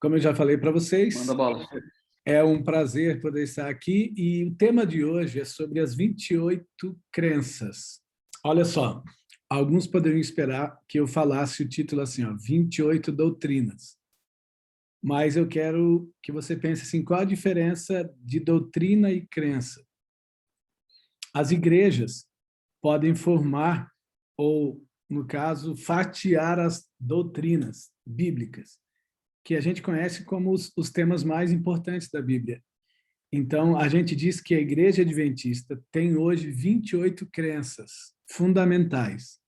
Como eu já falei para vocês, Manda bola. é um prazer poder estar aqui e o tema de hoje é sobre as 28 crenças. Olha só, alguns poderiam esperar que eu falasse o título assim, ó, 28 doutrinas. Mas eu quero que você pense assim, qual a diferença de doutrina e crença? As igrejas podem formar, ou, no caso, fatiar as doutrinas bíblicas, que a gente conhece como os temas mais importantes da Bíblia. Então, a gente diz que a Igreja Adventista tem hoje 28 crenças fundamentais,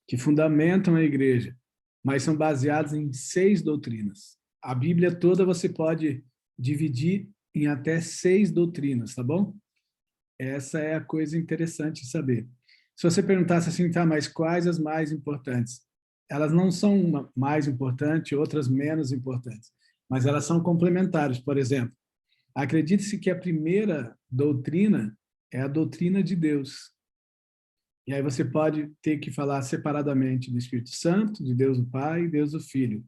que fundamentam a Igreja, mas são baseadas em 6 doutrinas. A Bíblia toda você pode dividir em até 6 doutrinas, tá bom? Essa é a coisa interessante de saber. Se você perguntasse assim, tá, mas quais as mais importantes? Elas não são uma mais importante, outras menos importantes, mas elas são complementares. Por exemplo, acredite-se que a primeira doutrina é a doutrina de Deus. E aí você pode ter que falar separadamente do Espírito Santo, de Deus o Pai e Deus o Filho.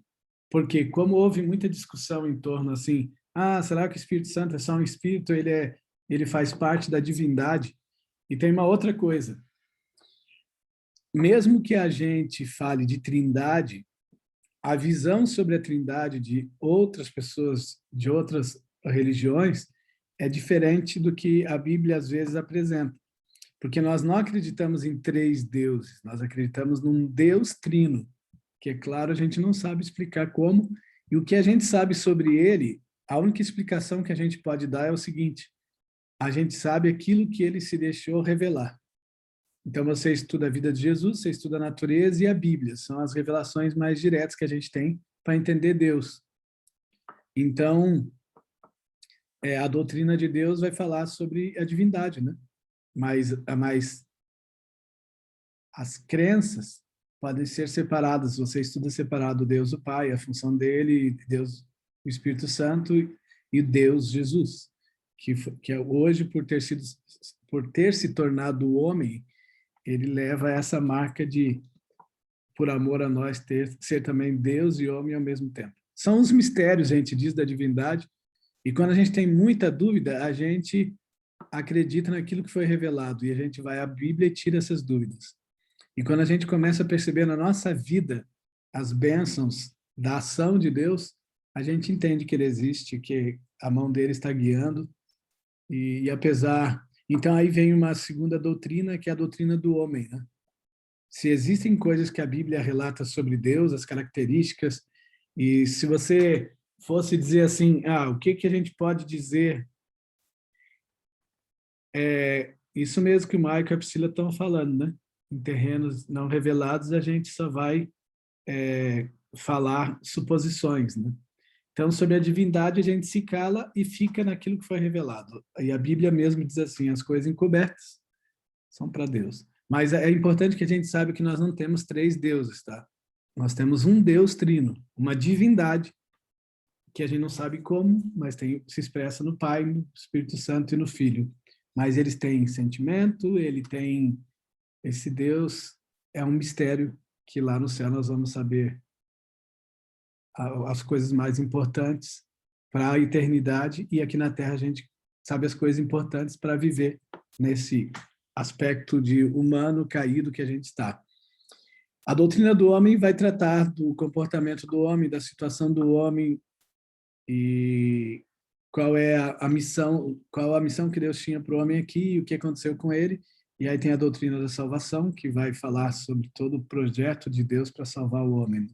Porque como houve muita discussão em torno assim, será que o Espírito Santo é só um espírito, ele faz parte da divindade? E tem uma outra coisa. Mesmo que a gente fale de trindade, a visão sobre a trindade de outras pessoas, de outras religiões, é diferente do que a Bíblia às vezes apresenta. Porque nós não acreditamos em 3 deuses, nós acreditamos num Deus trino, que é claro, a gente não sabe explicar como, e o que a gente sabe sobre ele, a única explicação que a gente pode dar é o seguinte: a gente sabe aquilo que ele se deixou revelar. Então, você estuda a vida de Jesus, você estuda a natureza e a Bíblia. São as revelações mais diretas que a gente tem para entender Deus. Então, a doutrina de Deus vai falar sobre a divindade, né? Mas as crenças podem ser separadas. Você estuda separado Deus o Pai, a função dele, Deus o Espírito Santo e Deus Jesus, que hoje, por ter se tornado homem, ele leva essa marca de, por amor a nós, ser também Deus e homem ao mesmo tempo. São os mistérios, a gente diz, da divindade, e quando a gente tem muita dúvida, a gente acredita naquilo que foi revelado, e a gente vai à Bíblia e tira essas dúvidas. E quando a gente começa a perceber na nossa vida as bênçãos da ação de Deus, a gente entende que ele existe, que a mão dele está guiando, e apesar... Então, aí vem uma segunda doutrina, que é a doutrina do homem, né? Se existem coisas que a Bíblia relata sobre Deus, as características, e se você fosse dizer assim, o que a gente pode dizer? Isso mesmo que o Michael e a Priscila estão falando, né? Em terrenos não revelados, a gente só vai falar suposições, né? Então, sobre a divindade, a gente se cala e fica naquilo que foi revelado. E a Bíblia mesmo diz assim, as coisas encobertas são para Deus. Mas é importante que a gente saiba que nós não temos 3 deuses, tá? Nós temos um Deus trino, uma divindade, que a gente não sabe como, mas se expressa no Pai, no Espírito Santo e no Filho. Mas eles têm sentimento, esse Deus é um mistério que lá no céu nós vamos saber as coisas mais importantes para a eternidade, e aqui na Terra a gente sabe as coisas importantes para viver nesse aspecto de humano caído que a gente está. A doutrina do homem vai tratar do comportamento do homem, da situação do homem e qual é a missão, qual a missão que Deus tinha para o homem aqui e o que aconteceu com ele. E aí tem a doutrina da salvação, que vai falar sobre todo o projeto de Deus para salvar o homem.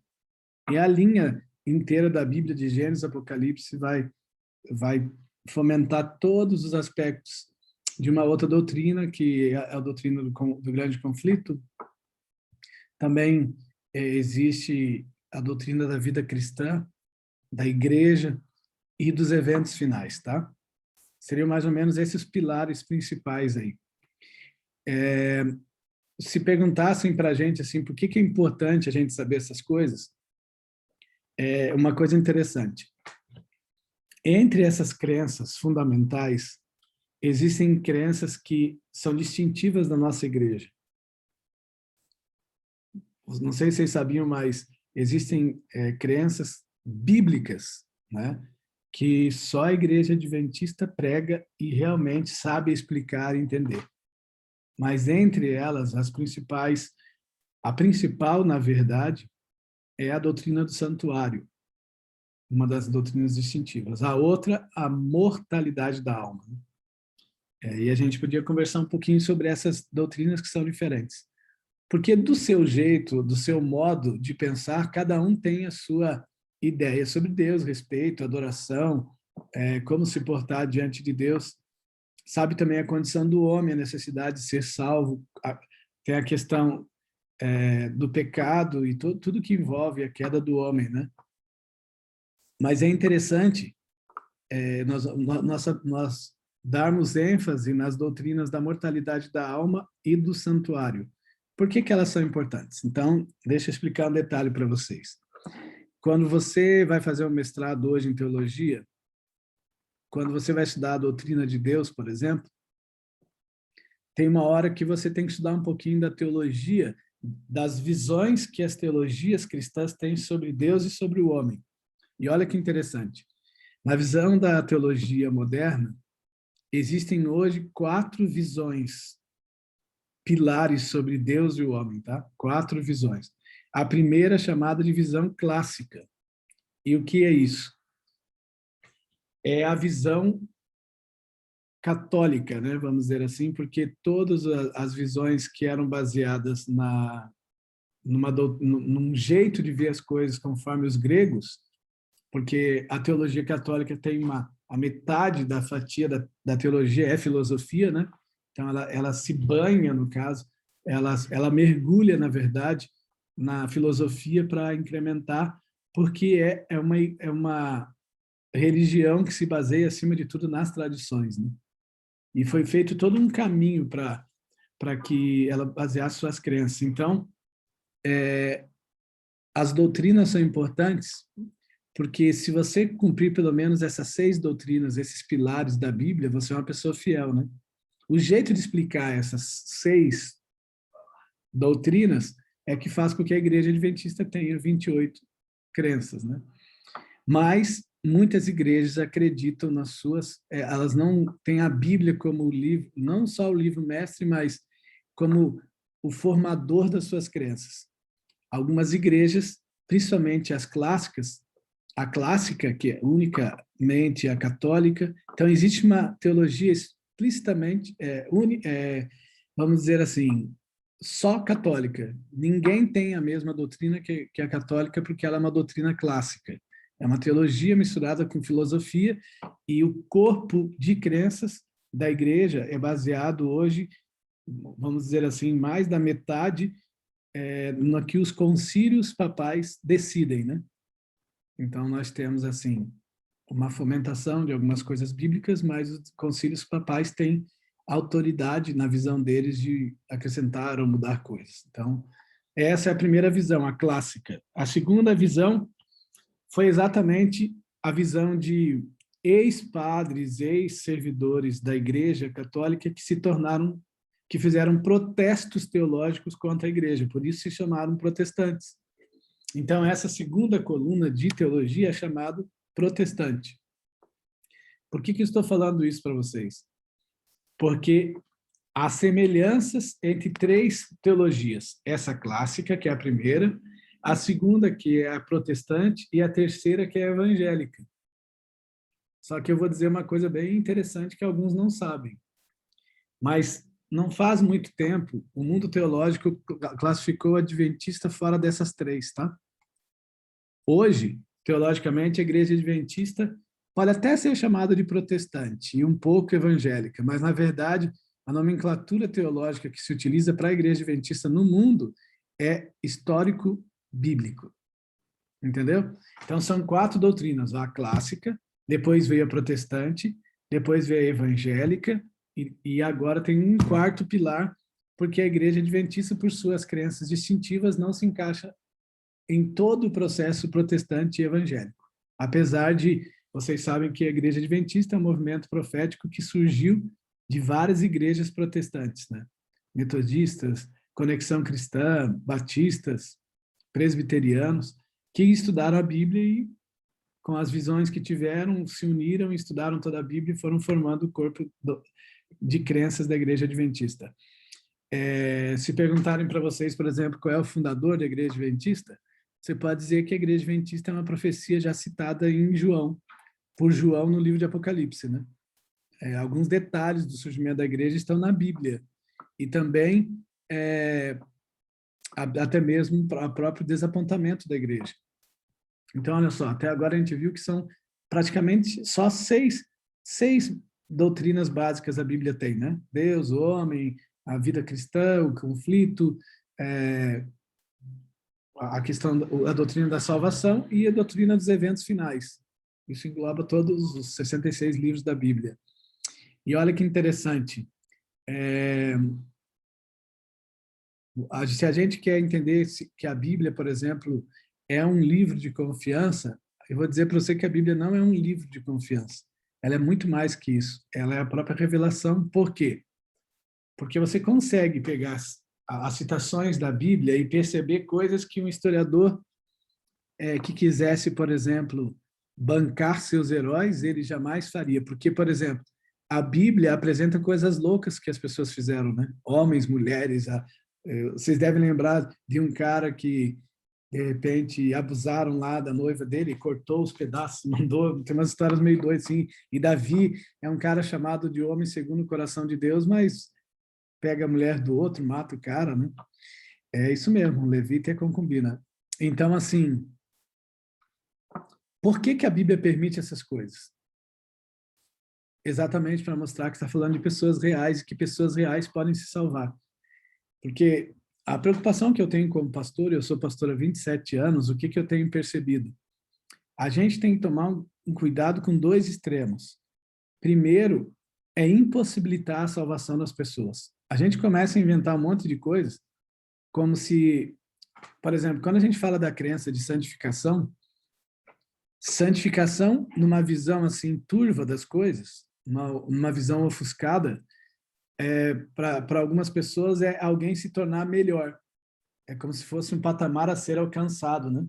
E a linha inteira da Bíblia, de Gênesis, Apocalipse, vai fomentar todos os aspectos de uma outra doutrina, que é a doutrina do grande conflito. Também existe a doutrina da vida cristã, da igreja e dos eventos finais, tá? Seriam mais ou menos esses pilares principais aí. Se perguntassem para a gente assim, por que é importante a gente saber essas coisas, é uma coisa interessante. Entre essas crenças fundamentais, existem crenças que são distintivas da nossa igreja. Não sei se vocês sabiam, mas existem crenças bíblicas né? Que só a Igreja Adventista prega e realmente sabe explicar e entender. Mas entre elas, a principal, na verdade, é a doutrina do santuário, uma das doutrinas distintivas. A outra, a mortalidade da alma. E a gente podia conversar um pouquinho sobre essas doutrinas que são diferentes. Porque do seu jeito, do seu modo de pensar, cada um tem a sua ideia sobre Deus, respeito, adoração, como se portar diante de Deus. Sabe também a condição do homem, a necessidade de ser salvo, tem a questão do pecado e tudo que envolve a queda do homem, né? Mas é interessante nós darmos ênfase nas doutrinas da mortalidade da alma e do santuário. Por que que elas são importantes? Então, deixa eu explicar um detalhe para vocês. Quando você vai fazer um mestrado hoje em teologia, quando você vai estudar a doutrina de Deus, por exemplo, tem uma hora que você tem que estudar um pouquinho da teologia, das visões que as teologias cristãs têm sobre Deus e sobre o homem. E olha que interessante. Na visão da teologia moderna, existem hoje 4 visões pilares sobre Deus e o homem, tá? 4 visões. A primeira é chamada de visão clássica. E o que é isso? É a visão católica, né? Vamos dizer assim, porque todas as visões que eram baseadas num jeito de ver as coisas conforme os gregos, porque a teologia católica tem a metade da fatia da teologia é filosofia, né? Então ela se banha, no caso, ela mergulha, na verdade, na filosofia para incrementar, porque é uma religião que se baseia, acima de tudo, nas tradições, né? E foi feito todo um caminho para que ela baseasse suas crenças. Então, as doutrinas são importantes porque se você cumprir pelo menos essas 6 doutrinas, esses pilares da Bíblia, você é uma pessoa fiel, né? O jeito de explicar essas 6 doutrinas é que faz com que a Igreja Adventista tenha 28 crenças, né? Mas muitas igrejas acreditam nas suas, elas não têm a Bíblia como o livro, não só o livro mestre, mas como o formador das suas crenças. Algumas igrejas, principalmente as clássicas, a clássica, que é unicamente a católica, então existe uma teologia explicitamente, vamos dizer assim, só católica. Ninguém tem a mesma doutrina que a católica, porque ela é uma doutrina clássica. É uma teologia misturada com filosofia, e o corpo de crenças da igreja é baseado hoje, vamos dizer assim, mais da metade no que os concílios papais decidem, né? Então, nós temos, assim, uma fomentação de algumas coisas bíblicas, mas os concílios papais têm autoridade, na visão deles, de acrescentar ou mudar coisas. Então, essa é a primeira visão, a clássica. A segunda visão foi exatamente a visão de ex-padres, ex-servidores da Igreja Católica que fizeram protestos teológicos contra a Igreja, por isso se chamaram protestantes. Então, essa segunda coluna de teologia é chamada protestante. Por que eu estou falando isso para vocês? Porque há semelhanças entre 3 teologias. Essa clássica, que é a primeira, a segunda, que é a protestante, e a terceira, que é a evangélica. Só que eu vou dizer uma coisa bem interessante que alguns não sabem. Mas não faz muito tempo, o mundo teológico classificou o adventista fora dessas 3, tá? Hoje, teologicamente, a igreja adventista pode até ser chamada de protestante e um pouco evangélica, mas, na verdade, a nomenclatura teológica que se utiliza para a igreja adventista no mundo é histórico-bíblico. Entendeu? Então, são 4 doutrinas. A clássica, depois veio a protestante, depois veio a evangélica, e agora tem um 4º pilar, porque a igreja adventista, por suas crenças distintivas, não se encaixa em todo o processo protestante e evangélico. Apesar de, vocês sabem que a Igreja Adventista é um movimento profético que surgiu de várias igrejas protestantes, né? Metodistas, Conexão Cristã, batistas, presbiterianos, que estudaram a Bíblia e com as visões que tiveram, se uniram, estudaram toda a Bíblia e foram formando o corpo de crenças da Igreja Adventista. Se perguntarem para vocês, por exemplo, qual é o fundador da Igreja Adventista, você pode dizer que a Igreja Adventista é uma profecia já citada em João, por João no livro de Apocalipse, né? Alguns detalhes do surgimento da Igreja estão na Bíblia. E também, até mesmo, o próprio desapontamento da Igreja. Então, olha só, até agora a gente viu que são praticamente só seis doutrinas básicas a Bíblia tem, né? Deus, o homem, a vida cristã, o conflito, a questão, a doutrina da salvação e a doutrina dos eventos finais. Isso engloba todos os 66 livros da Bíblia. E olha que interessante, se a gente quer entender que a Bíblia, por exemplo, é um livro de confiança, eu vou dizer para você que a Bíblia não é um livro de confiança. Ela é muito mais que isso. Ela é a própria revelação. Por quê? Porque você consegue pegar as citações da Bíblia e perceber coisas que um historiador que quisesse, por exemplo, bancar seus heróis, ele jamais faria. Porque, por exemplo, a Bíblia apresenta coisas loucas que as pessoas fizeram, né? Homens, mulheres. Vocês devem lembrar de um cara que, de repente, abusaram lá da noiva dele, cortou os pedaços, mandou, tem umas histórias meio doidas, assim. E Davi é um cara chamado de homem segundo o coração de Deus, mas pega a mulher do outro, mata o cara, né? É isso mesmo, levita é concubina. Então, assim, por que a Bíblia permite essas coisas? Exatamente para mostrar que está falando de pessoas reais e que pessoas reais podem se salvar. Porque a preocupação que eu tenho como pastor, eu sou pastor há 27 anos, o que eu tenho percebido? A gente tem que tomar um cuidado com dois extremos. Primeiro, é impossibilitar a salvação das pessoas. A gente começa a inventar um monte de coisas, como se, por exemplo, quando a gente fala da crença de santificação numa visão assim turva das coisas, uma visão ofuscada, para algumas pessoas é alguém se tornar melhor. É como se fosse um patamar a ser alcançado, né?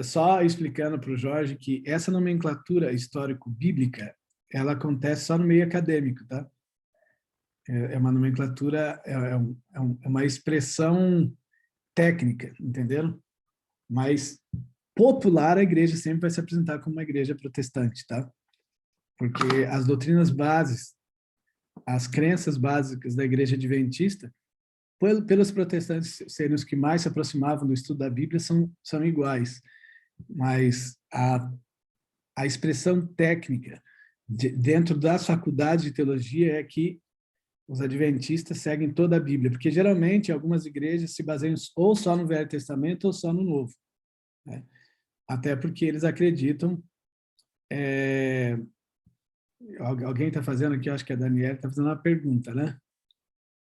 Só explicando para o Jorge que essa nomenclatura histórico-bíblica, ela acontece só no meio acadêmico, tá? É uma nomenclatura, é uma expressão técnica, entenderam? Mas popular, a igreja sempre vai se apresentar como uma igreja protestante, tá? Porque as doutrinas bases, as crenças básicas da igreja adventista, pelos protestantes serem os que mais se aproximavam do estudo da Bíblia, são iguais. Mas a expressão técnica dentro das faculdades de teologia é que os adventistas seguem toda a Bíblia, porque geralmente algumas igrejas se baseiam ou só no Velho Testamento ou só no Novo, né? Até porque eles acreditam... Alguém está fazendo aqui, acho que a Daniela está fazendo uma pergunta, né?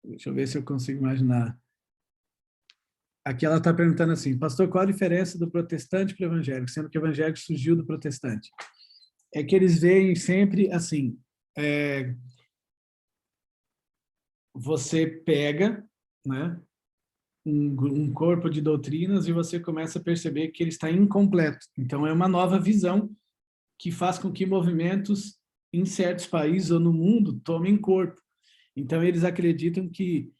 Deixa eu ver se eu consigo imaginar. Aqui ela está perguntando assim, pastor, qual a diferença do protestante para o evangélico, sendo que o evangélico surgiu do protestante? É que eles veem sempre assim, você pega, né, um corpo de doutrinas e você começa a perceber que ele está incompleto. Então, é uma nova visão que faz com que movimentos em certos países ou no mundo tomem corpo. Então, eles acreditam que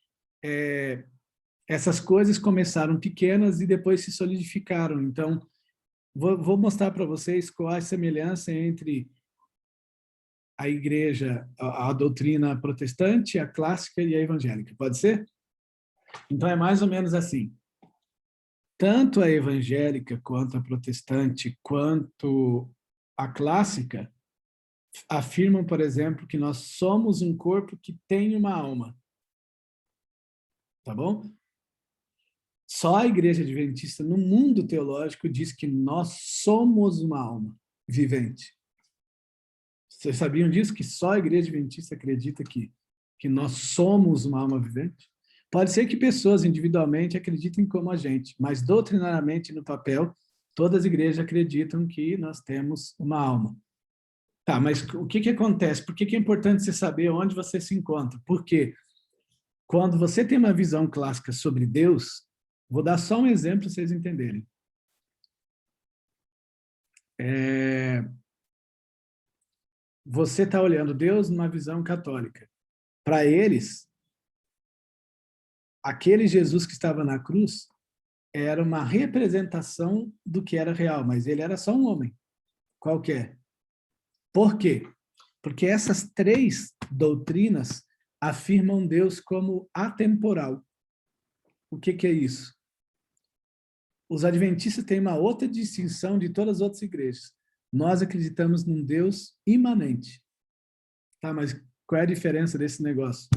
essas coisas começaram pequenas e depois se solidificaram. Então, vou mostrar para vocês qual a semelhança entre a igreja, a doutrina protestante, a clássica e a evangélica. Pode ser? Então, é mais ou menos assim. Tanto a evangélica, quanto a protestante, quanto a clássica, afirmam, por exemplo, que nós somos um corpo que tem uma alma. Tá bom? Só a igreja adventista no mundo teológico diz que nós somos uma alma vivente. Vocês sabiam disso? Que só a igreja adventista acredita que nós somos uma alma vivente? Pode ser que pessoas individualmente acreditem como a gente, mas doutrinariamente no papel, todas as igrejas acreditam que nós temos uma alma. Tá, mas o que acontece? Por que é importante você saber onde você se encontra? Porque quando você tem uma visão clássica sobre Deus, Vou dar só um exemplo para vocês entenderem. Você está olhando Deus numa visão católica. Para eles, aquele Jesus que estava na cruz era uma representação do que era real, mas ele era só um homem, qualquer. Por quê? Porque essas três doutrinas afirmam Deus como atemporal. O que é isso? Os adventistas têm uma outra distinção de todas as outras igrejas. Nós acreditamos num Deus imanente. Tá, mas qual é a diferença desse negócio?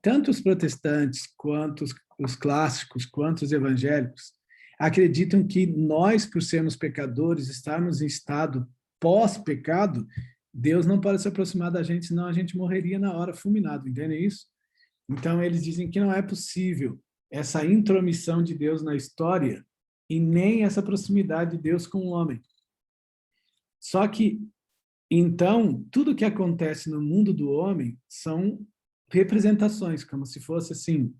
Tanto os protestantes, quanto os clássicos, quanto os evangélicos, acreditam que nós, por sermos pecadores, estarmos em estado pós-pecado, Deus não pode se aproximar da gente, senão a gente morreria na hora, fulminado, entendem isso? Então, eles dizem que não é possível essa intromissão de Deus na história e nem essa proximidade de Deus com o homem. Só que, então, tudo que acontece no mundo do homem são representações, como se fosse assim,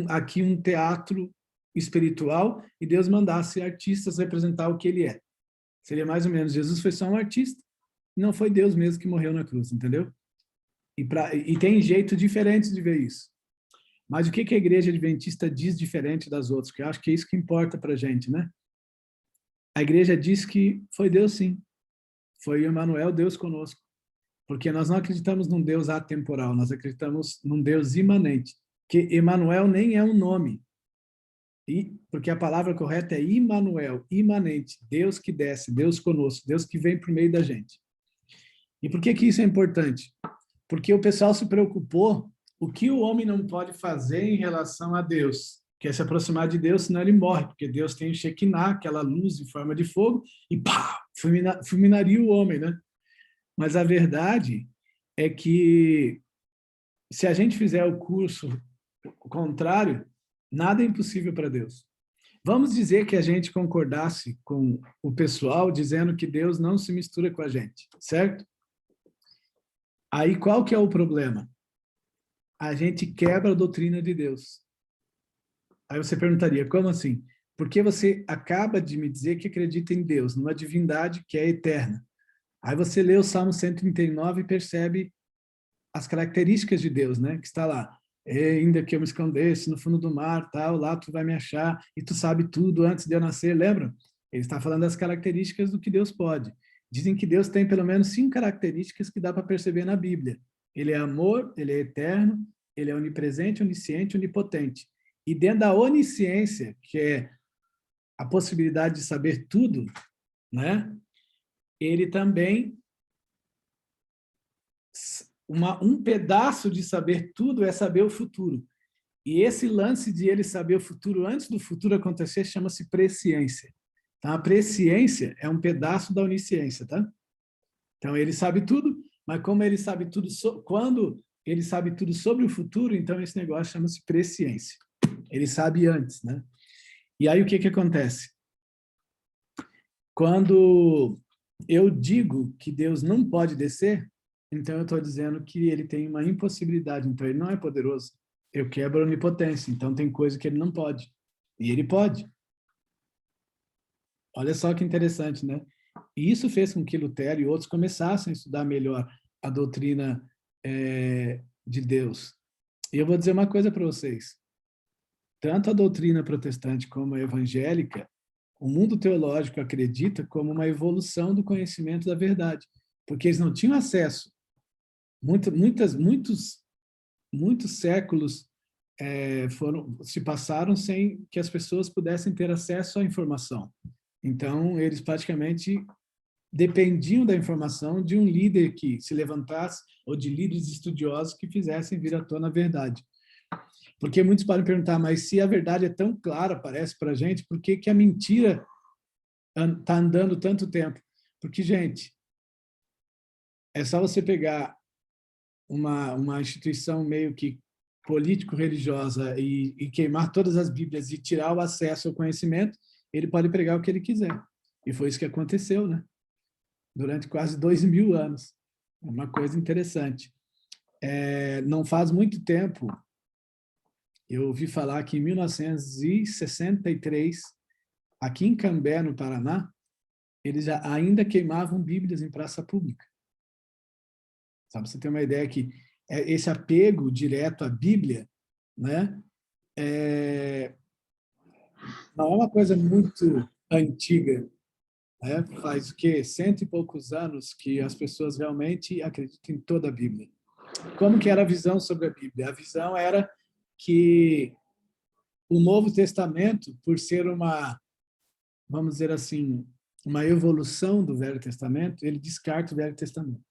aqui um teatro espiritual e Deus mandasse artistas representar o que ele é. Seria mais ou menos, Jesus foi só um artista, não foi Deus mesmo que morreu na cruz, entendeu? E tem jeitos diferentes de ver isso. Mas o que a igreja adventista diz diferente das outras? Porque eu acho que é isso que importa para a gente, né? A igreja diz que foi Deus sim. Foi Emmanuel, Deus conosco. Porque nós não acreditamos num Deus atemporal, nós acreditamos num Deus imanente. Que Emmanuel nem é um nome. Porque a palavra correta é Immanuel, imanente. Deus que desce, Deus conosco, Deus que vem por meio da gente. E por que isso é importante? Porque o pessoal se preocupou o que o homem não pode fazer em relação a Deus, que é se aproximar de Deus, senão ele morre, porque Deus tem o Shekinah, aquela luz em forma de fogo, e pá, fulminaria o homem, né? Mas a verdade é que se a gente fizer o curso contrário, nada é impossível para Deus. Vamos dizer que a gente concordasse com o pessoal dizendo que Deus não se mistura com a gente, certo? Aí qual que é o problema? A gente quebra a doutrina de Deus. Aí você perguntaria, como assim? Porque você acaba de me dizer que acredita em Deus, numa divindade que é eterna. Aí você lê o Salmo 139 e percebe as características de Deus, né? Que está lá. Ainda que eu me escondesse no fundo do mar, tal, lá tu vai me achar, e tu sabe tudo antes de eu nascer, lembra? Ele está falando das características do que Deus pode. Dizem que Deus tem pelo menos 5 características que dá para perceber na Bíblia. Ele é amor, ele é eterno, ele é onipresente, onisciente, onipotente. E dentro da onisciência, que é a possibilidade de saber tudo, né? Ele também um pedaço de saber tudo é saber o futuro. E esse lance de ele saber o futuro antes do futuro acontecer chama-se presciência. Então, a presciência é um pedaço da onisciência, tá? Então, ele sabe tudo, mas como ele sabe tudo, quando ele sabe tudo sobre o futuro, então esse negócio chama-se presciência. Ele sabe antes, né? E aí, o que acontece? Quando eu digo que Deus não pode descer, então eu estou dizendo que ele tem uma impossibilidade, então ele não é poderoso. Eu quebro a onipotência, então tem coisa que ele não pode. E ele pode. Olha só que interessante, né? E isso fez com que Lutero e outros começassem a estudar melhor a doutrina de Deus. E eu vou dizer uma coisa para vocês. Tanto a doutrina protestante como a evangélica, o mundo teológico acredita como uma evolução do conhecimento da verdade, porque eles não tinham acesso. Muitos séculos se passaram sem que as pessoas pudessem ter acesso à informação. Então, eles praticamente dependiam da informação de um líder que se levantasse ou de líderes estudiosos que fizessem vir à tona a verdade. Porque muitos podem perguntar, mas se a verdade é tão clara, parece para a gente, por que a mentira está andando tanto tempo? Porque, gente, é só você pegar uma instituição meio que político-religiosa e queimar todas as Bíblias e tirar o acesso ao conhecimento, ele pode pregar o que ele quiser. E foi isso que aconteceu, né? Durante quase 2000 anos. Uma coisa interessante. Não faz muito tempo, Eu ouvi falar que em 1963, aqui em Cambé, no Paraná, eles ainda queimavam Bíblias em praça pública. Sabe, você tem uma ideia que esse apego direto à Bíblia, né, não é uma coisa muito antiga, né? Faz o quê? 100 e poucos anos que as pessoas realmente acreditam em toda a Bíblia. Como que era a visão sobre a Bíblia? A visão era que o Novo Testamento, por ser uma, vamos dizer assim, uma evolução do Velho Testamento, ele descarta o Velho Testamento.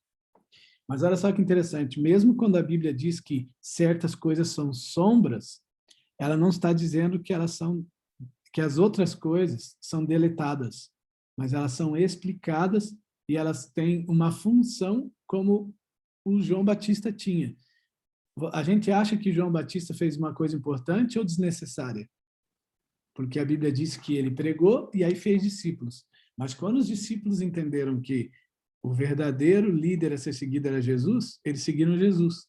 Mas olha só que interessante, mesmo quando a Bíblia diz que certas coisas são sombras, ela não está dizendo que elas são, que as outras coisas são deletadas, mas elas são explicadas e elas têm uma função como o João Batista tinha. A gente acha que João Batista fez uma coisa importante ou desnecessária? Porque a Bíblia diz que ele pregou e aí fez discípulos. Mas quando os discípulos entenderam que o verdadeiro líder a ser seguido era Jesus, eles seguiram Jesus.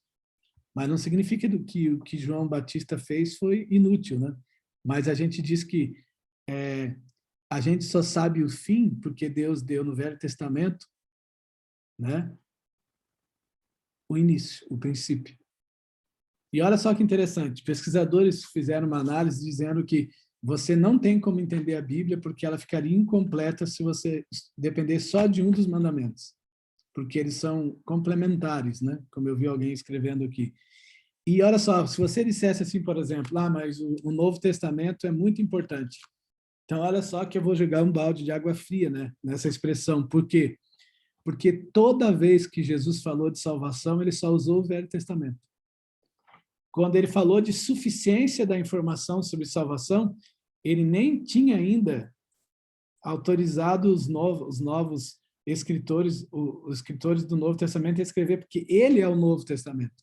Mas não significa que o que João Batista fez foi inútil, né? Mas a gente diz que a gente só sabe o fim porque Deus deu no Velho Testamento, né, o início, o princípio. E olha só que interessante, pesquisadores fizeram uma análise dizendo que você não tem como entender a Bíblia porque ela ficaria incompleta se você depender só de um dos mandamentos, porque eles são complementares, né? Como eu vi alguém escrevendo aqui. E olha só, se você dissesse assim, por exemplo, mas o Novo Testamento é muito importante. Então, olha só que eu vou jogar um balde de água fria, né, nessa expressão. Por quê? Porque toda vez que Jesus falou de salvação, ele só usou o Velho Testamento. Quando ele falou de suficiência da informação sobre salvação, ele nem tinha ainda autorizado os novos escritores, os escritores do Novo Testamento a escrever, porque ele é o Novo Testamento.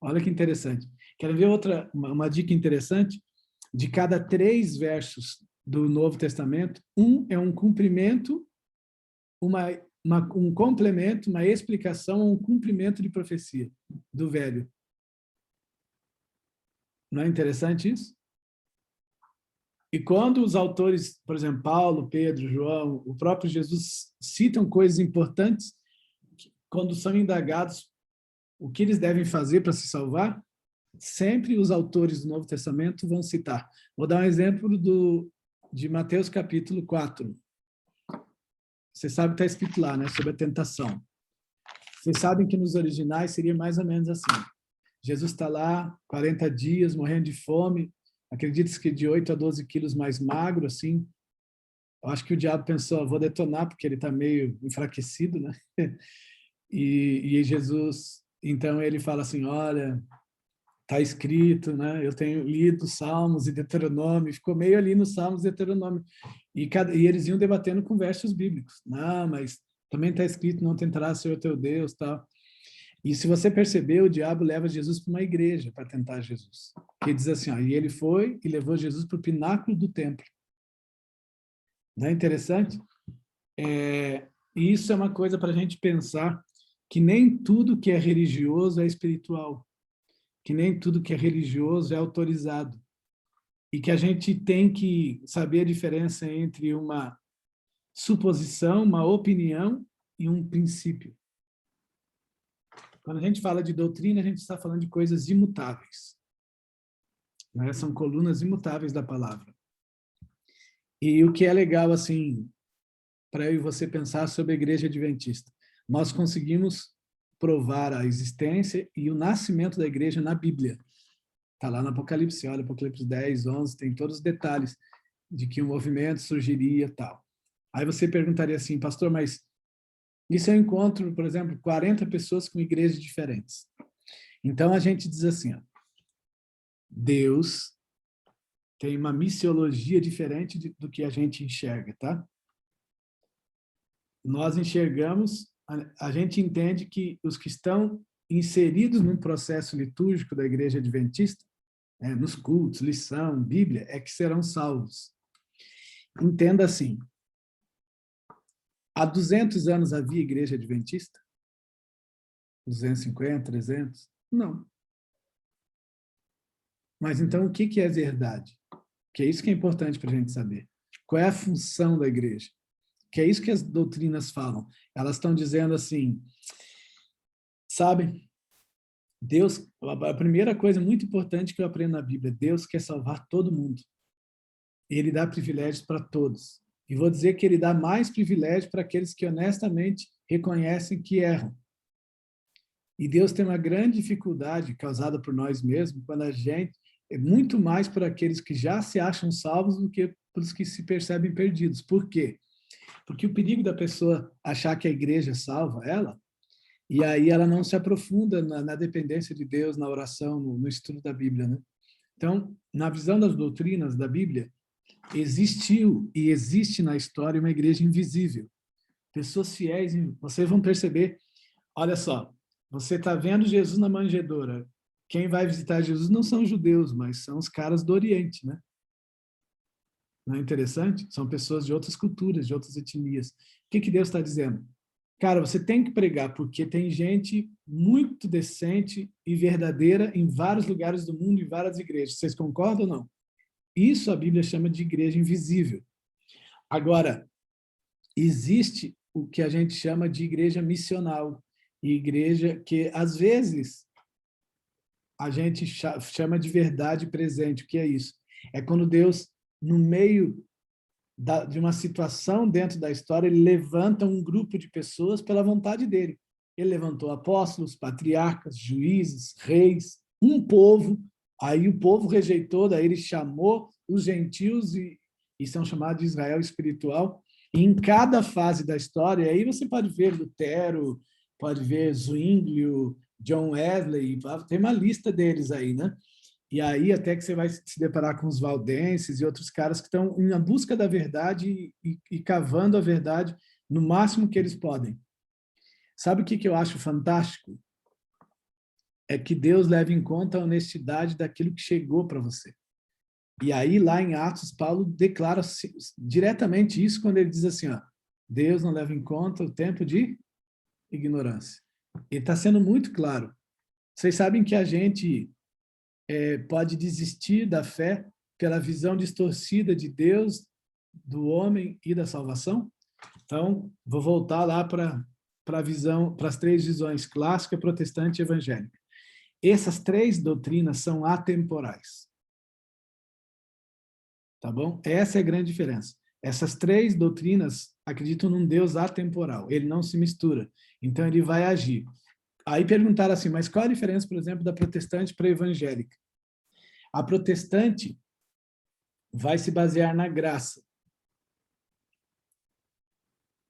Olha que interessante. Quero ver uma dica interessante? De cada 3 versos do Novo Testamento, um é um cumprimento, um complemento, uma explicação, um cumprimento de profecia do Velho. Não é interessante isso? E quando os autores, por exemplo, Paulo, Pedro, João, o próprio Jesus citam coisas importantes, quando são indagados o que eles devem fazer para se salvar, sempre os autores do Novo Testamento vão citar. Vou dar um exemplo de Mateus capítulo 4. Você sabe que está escrito lá, né, sobre a tentação. Vocês sabem que nos originais seria mais ou menos assim. Jesus está lá, 40 dias, morrendo de fome, acredita-se que de 8 a 12 quilos mais magro, assim. Eu acho que o diabo pensou, vou detonar, porque ele está meio enfraquecido, né? E Jesus, então ele fala assim, olha, está escrito, né? Eu tenho lido Salmos e Deuteronômio, ficou meio ali nos Salmos e Deuteronômio. E eles iam debatendo com versos bíblicos. Não, mas também está escrito, não tentarás ser o teu Deus, tal. E se você perceber, o diabo leva Jesus para uma igreja para tentar Jesus. Que diz assim, e ele foi e levou Jesus para o pináculo do templo. Não é interessante? E isso é uma coisa para a gente pensar que nem tudo que é religioso é espiritual, que nem tudo que é religioso é autorizado, e que a gente tem que saber a diferença entre uma suposição, uma opinião e um princípio. Quando a gente fala de doutrina, a gente está falando de coisas imutáveis, né? São colunas imutáveis da palavra. E o que é legal, assim, para eu e você pensar sobre a Igreja Adventista, nós conseguimos provar a existência e o nascimento da igreja na Bíblia. Está lá no Apocalipse, olha, Apocalipse 10, 11, tem todos os detalhes de que o movimento surgiria e tal. Aí você perguntaria assim, pastor, mas e se eu encontro, por exemplo, 40 pessoas com igrejas diferentes? Então a gente diz assim, ó, Deus tem uma missiologia diferente do que a gente enxerga, tá? Nós enxergamos, a gente entende que os que estão inseridos num processo litúrgico da Igreja Adventista, nos cultos, lição, Bíblia, é que serão salvos. Entenda assim, há 200 anos havia Igreja Adventista? 250, 300? Não. Mas então o que é verdade? Que é isso que é importante para a gente saber. Qual é a função da igreja? Que é isso que as doutrinas falam. Elas estão dizendo assim, sabe? Deus, a primeira coisa muito importante que eu aprendo na Bíblia, Deus quer salvar todo mundo. Ele dá privilégios para todos. E vou dizer que ele dá mais privilégio para aqueles que honestamente reconhecem que erram. E Deus tem uma grande dificuldade causada por nós mesmos, quando a gente é muito mais por aqueles que já se acham salvos do que pelos que se percebem perdidos. Por quê? Porque o perigo da pessoa achar que a igreja salva ela, e aí ela não se aprofunda na dependência de Deus, na oração, no estudo da Bíblia, né? Então, na visão das doutrinas da Bíblia, existiu e existe na história uma igreja invisível. Pessoas fiéis, vocês vão perceber, olha só, você está vendo Jesus na manjedoura. Quem vai visitar Jesus não são os judeus, mas são os caras do Oriente, né? Não é interessante? São pessoas de outras culturas, de outras etnias. O que Deus está dizendo? Cara, você tem que pregar, porque tem gente muito decente e verdadeira em vários lugares do mundo, em várias igrejas. Vocês concordam ou não? Isso a Bíblia chama de igreja invisível. Agora, existe o que a gente chama de igreja missional, e igreja que, às vezes, a gente chama de verdade presente. O que é isso? É quando Deus, no meio de uma situação dentro da história, ele levanta um grupo de pessoas pela vontade dele. Ele levantou apóstolos, patriarcas, juízes, reis, um povo, aí o povo rejeitou, daí ele chamou os gentios e são chamados de Israel espiritual. E em cada fase da história, aí você pode ver Lutero, pode ver Zwinglio, John Wesley, tem uma lista deles aí, né? E aí até que você vai se deparar com os valdenses e outros caras que estão na busca da verdade e cavando a verdade no máximo que eles podem. Sabe o que eu acho fantástico? É que Deus leva em conta a honestidade daquilo que chegou para você. E aí, lá em Atos, Paulo declara diretamente isso quando ele diz assim, ó, Deus não leva em conta o tempo de ignorância. Ele está sendo muito claro. Vocês sabem que a gente pode desistir da fé pela visão distorcida de Deus, do homem e da salvação? Então, vou voltar lá para a visão, para as três visões, clássica, protestante e evangélica. Essas três doutrinas são atemporais. Tá bom? Essa é a grande diferença. Essas três doutrinas acreditam num Deus atemporal. Ele não se mistura. Então, ele vai agir. Aí perguntaram assim, mas qual a diferença, por exemplo, da protestante para a evangélica? A protestante vai se basear na graça.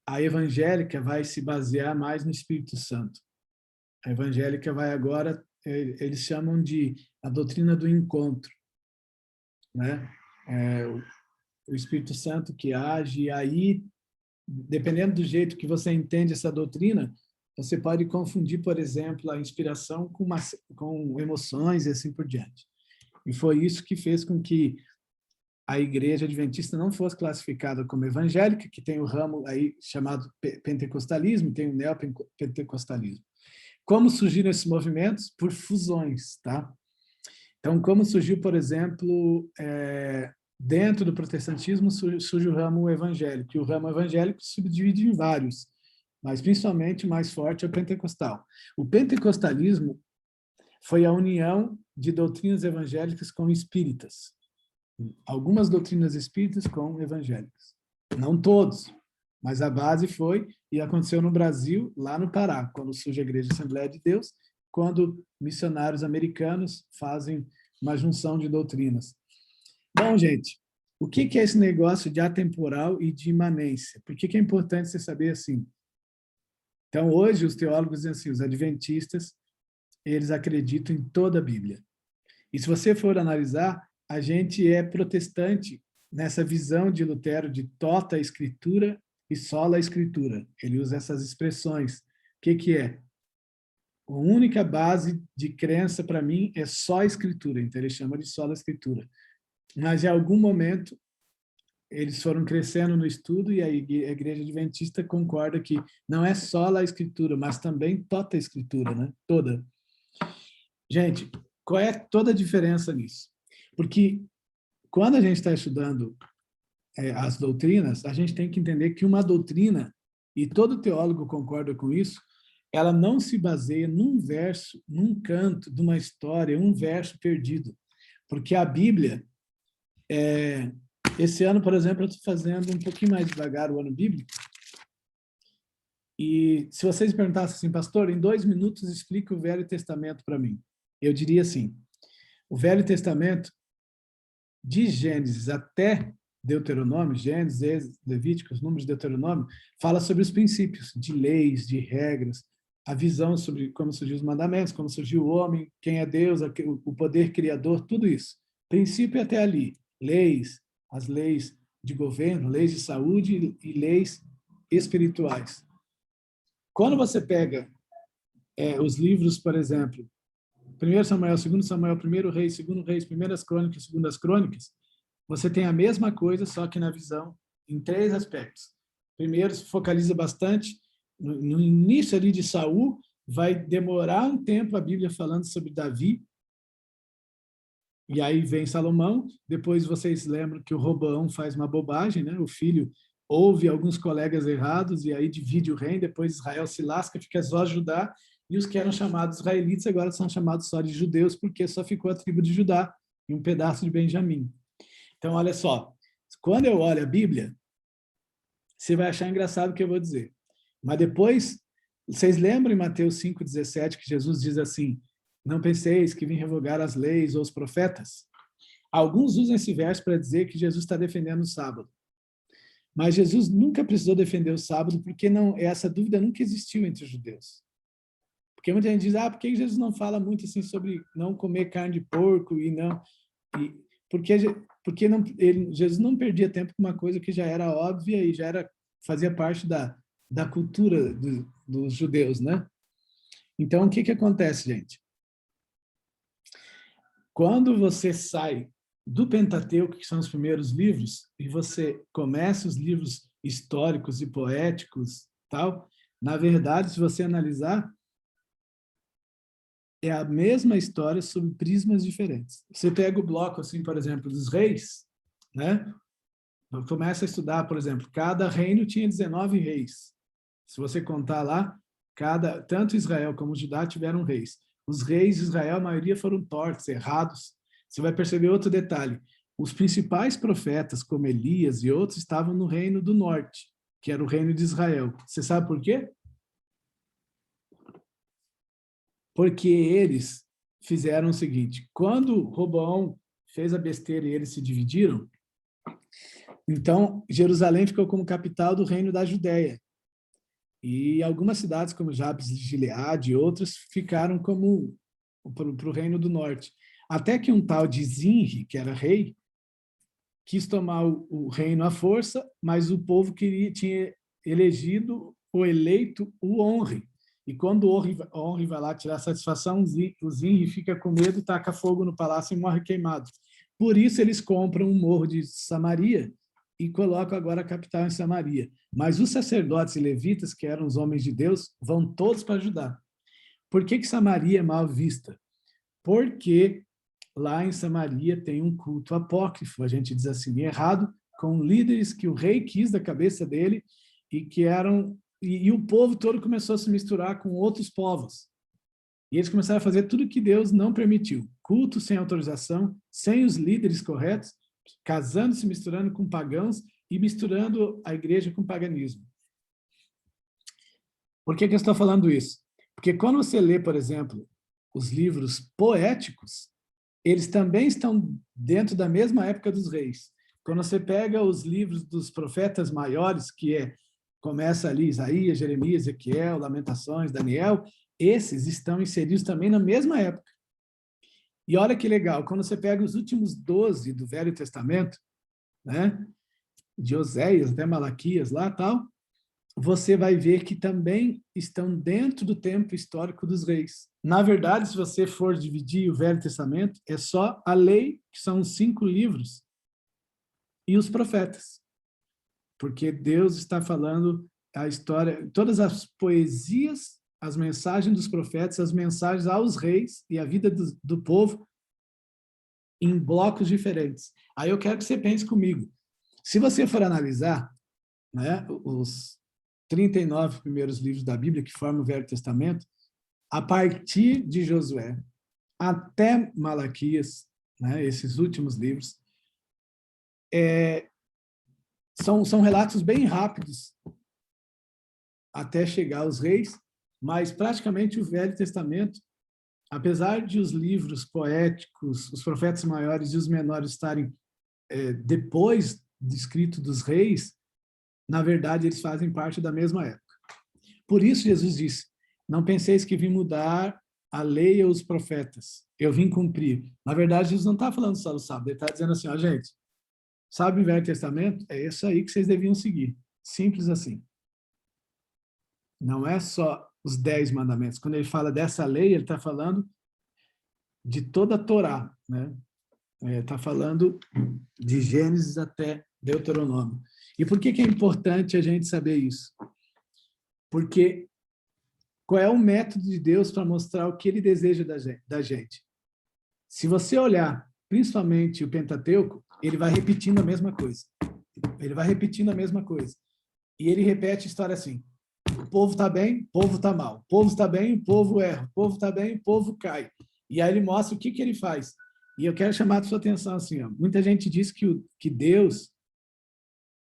A evangélica vai se basear mais no Espírito Santo. A evangélica vai agora, eles chamam de a doutrina do encontro, né? O Espírito Santo que age, e aí, dependendo do jeito que você entende essa doutrina, você pode confundir, por exemplo, a inspiração com emoções e assim por diante. E foi isso que fez com que a igreja adventista não fosse classificada como evangélica, que tem o ramo aí chamado pentecostalismo, tem o neopentecostalismo. Como surgiram esses movimentos? Por fusões, tá? Então, como surgiu, por exemplo, dentro do protestantismo surge o ramo evangélico, e o ramo evangélico se subdivide em vários, mas principalmente o mais forte é o pentecostal. O pentecostalismo foi a união de doutrinas evangélicas com espíritas. Algumas doutrinas espíritas com evangélicas. Não todos, mas a base foi, e aconteceu no Brasil, lá no Pará, quando surge a Igreja Assembleia de Deus, quando missionários americanos fazem uma junção de doutrinas. Bom, gente, o que é esse negócio de atemporal e de imanência? Por que é importante você saber assim? Então, hoje, os teólogos dizem assim, os adventistas, eles acreditam em toda a Bíblia. E se você for analisar, a gente é protestante nessa visão de Lutero de tota a escritura e sola a escritura. Ele usa essas expressões. O que é? A única base de crença para mim é só a escritura, então ele chama de sola a escritura. Mas em algum momento eles foram crescendo no estudo e a igreja adventista concorda que não é só a escritura, mas também toda a escritura, né? Toda. Gente, qual é toda a diferença nisso? Porque quando a gente está estudando as doutrinas, a gente tem que entender que uma doutrina, e todo teólogo concorda com isso, ela não se baseia num verso, num canto de uma história, um verso perdido. Porque a Bíblia, esse ano, por exemplo, eu estou fazendo um pouquinho mais devagar o ano bíblico, e se vocês perguntassem assim, pastor, em 2 minutos explica o Velho Testamento para mim. Eu diria assim, o Velho Testamento, de Gênesis até Deuteronômio, Gênesis, Levíticos, Números, Deuteronômio, fala sobre os princípios de leis, de regras, a visão sobre como surgiu os mandamentos, como surgiu o homem, quem é Deus, o poder criador, tudo isso. Princípio até ali. Leis, as leis de governo, leis de saúde e leis espirituais. Quando você pega os livros, por exemplo, 1 Samuel, 2 Samuel, 1 Reis, 2 Reis, 1 Crônicas, 2 Crônicas, você tem a mesma coisa, só que na visão, em 3 aspectos. Primeiro, se focaliza bastante no início ali de Saul, vai demorar um tempo a Bíblia falando sobre Davi, e aí vem Salomão, depois vocês lembram que o Roboão faz uma bobagem, né? O filho ouve alguns colegas errados, e aí divide o reino, depois Israel se lasca, fica só Judá, e os que eram chamados israelitas agora são chamados só de judeus, porque só ficou a tribo de Judá e um pedaço de Benjamim. Então, olha só, quando eu olho a Bíblia, você vai achar engraçado o que eu vou dizer. Mas depois, vocês lembram em Mateus 5,17, que Jesus diz assim, não penseis que vim revogar as leis ou os profetas? Alguns usam esse verso para dizer que Jesus está defendendo o sábado. Mas Jesus nunca precisou defender o sábado, porque essa dúvida nunca existiu entre os judeus. Porque muita gente diz, por que Jesus não fala muito assim sobre não comer carne de porco e não... Porque Jesus não perdia tempo com uma coisa que já era óbvia e fazia parte da cultura dos judeus, né? Então, o que acontece, gente? Quando você sai do Pentateuco, que são os primeiros livros, e você começa os livros históricos e poéticos, tal, na verdade, se você analisar, é a mesma história sob prismas diferentes. Você pega o bloco, assim, por exemplo, dos reis, né? Começa a estudar, por exemplo, cada reino tinha 19 reis. Se você contar lá, tanto Israel como Judá tiveram reis. Os reis de Israel, a maioria foram tortos, errados. Você vai perceber outro detalhe. Os principais profetas, como Elias e outros, estavam no reino do norte, que era o reino de Israel. Você sabe por quê? Porque eles fizeram o seguinte, quando Roboão fez a besteira e eles se dividiram, então Jerusalém ficou como capital do reino da Judéia. E algumas cidades, como Jabes de Gileade e outras, ficaram como para o reino do norte. Até que um tal de Zinri, que era rei, quis tomar o reino à força, mas o povo tinha elegido ou eleito o Onri. E quando o Onri vai lá tirar satisfação, o Zinri fica com medo, taca fogo no palácio e morre queimado. Por isso eles compram um morro de Samaria e colocam agora a capital em Samaria. Mas os sacerdotes e levitas, que eram os homens de Deus, vão todos para Judá. Por que Samaria é mal vista? Porque lá em Samaria tem um culto apócrifo, a gente diz assim, errado, com líderes que o rei quis da cabeça dele e que eram... E o povo todo começou a se misturar com outros povos. E eles começaram a fazer tudo que Deus não permitiu. Culto sem autorização, sem os líderes corretos, casando, se misturando com pagãos e misturando a igreja com o paganismo. Por que eu estou falando isso? Porque quando você lê, por exemplo, os livros poéticos, eles também estão dentro da mesma época dos reis. Quando você pega os livros dos profetas maiores, começa ali Isaías, Jeremias, Ezequiel, Lamentações, Daniel, esses estão inseridos também na mesma época. E olha que legal, quando você pega os últimos 12 do Velho Testamento, né, de Oséias até Malaquias lá tal, você vai ver que também estão dentro do tempo histórico dos reis. Na verdade, se você for dividir o Velho Testamento, é só a lei, que são os 5 livros, e os profetas. Porque Deus está falando a história, todas as poesias, as mensagens dos profetas, as mensagens aos reis e a vida do povo, em blocos diferentes. Aí eu quero que você pense comigo. Se você for analisar, né, os 39 primeiros livros da Bíblia que formam o Velho Testamento, a partir de Josué até Malaquias, né, esses últimos livros, são relatos bem rápidos até chegar aos reis, mas praticamente o Velho Testamento, apesar de os livros poéticos, os profetas maiores e os menores estarem depois do escrito dos reis, na verdade eles fazem parte da mesma época. Por isso Jesus disse, não penseis que vim mudar a lei ou os profetas, eu vim cumprir. Na verdade, Jesus não está falando só do sábado, ele está dizendo assim, ó, gente, sabe o Velho Testamento? É isso aí que vocês deviam seguir. Simples assim. Não é só os 10 mandamentos. Quando ele fala dessa lei, ele está falando de toda a Torá, né? Está falando de Gênesis até Deuteronômio. E por que é importante a gente saber isso? Porque qual é o método de Deus para mostrar o que ele deseja da gente? Se você olhar, principalmente o Pentateuco, ele vai repetindo a mesma coisa. Ele vai repetindo a mesma coisa. E ele repete a história assim, o povo está bem, o povo está mal. O povo está bem, o povo erra. O povo está bem, o povo cai. E aí ele mostra o que ele faz. E eu quero chamar a sua atenção assim, ó. Muita gente diz que Deus,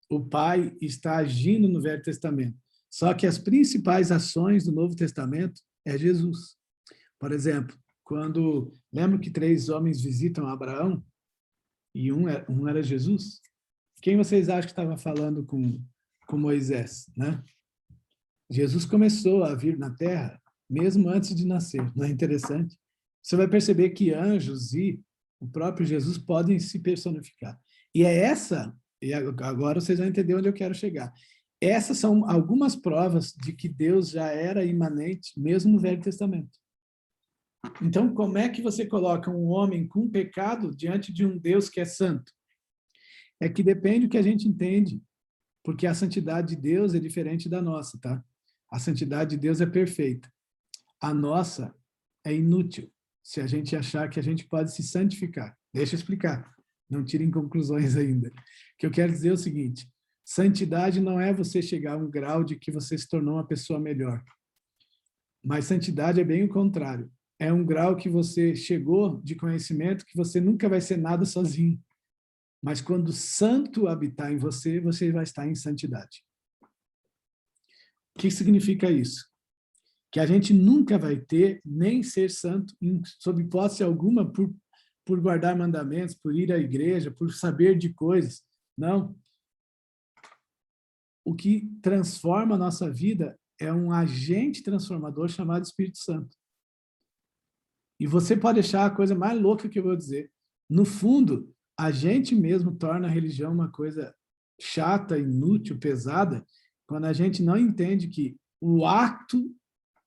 o Pai, está agindo no Velho Testamento. Só que as principais ações do Novo Testamento é Jesus. Por exemplo, quando... Lembra que 3 homens visitam Abraão? E um era Jesus? Quem vocês acham que estava falando com Moisés, né? Jesus começou a vir na Terra mesmo antes de nascer. Não é interessante? Você vai perceber que anjos e o próprio Jesus podem se personificar. E e agora vocês vão entender onde eu quero chegar. Essas são algumas provas de que Deus já era imanente, mesmo no Velho Testamento. Então, como é que você coloca um homem com pecado diante de um Deus que é santo? É que depende do que a gente entende, porque a santidade de Deus é diferente da nossa, tá? A santidade de Deus é perfeita. A nossa é inútil, se a gente achar que a gente pode se santificar. Deixa eu explicar, não tirem conclusões ainda. O que eu quero dizer é o seguinte, santidade não é você chegar a um grau de que você se tornou uma pessoa melhor. Mas santidade é bem o contrário. É um grau que você chegou de conhecimento que você nunca vai ser nada sozinho. Mas quando o santo habitar em você, você vai estar em santidade. O que significa isso? Que a gente nunca vai ter, nem ser santo, sob hipótese alguma, por guardar mandamentos, por ir à igreja, por saber de coisas. Não. O que transforma a nossa vida é um agente transformador chamado Espírito Santo. E você pode achar a coisa mais louca que eu vou dizer. No fundo, a gente mesmo torna a religião uma coisa chata, inútil, pesada, quando a gente não entende que o ato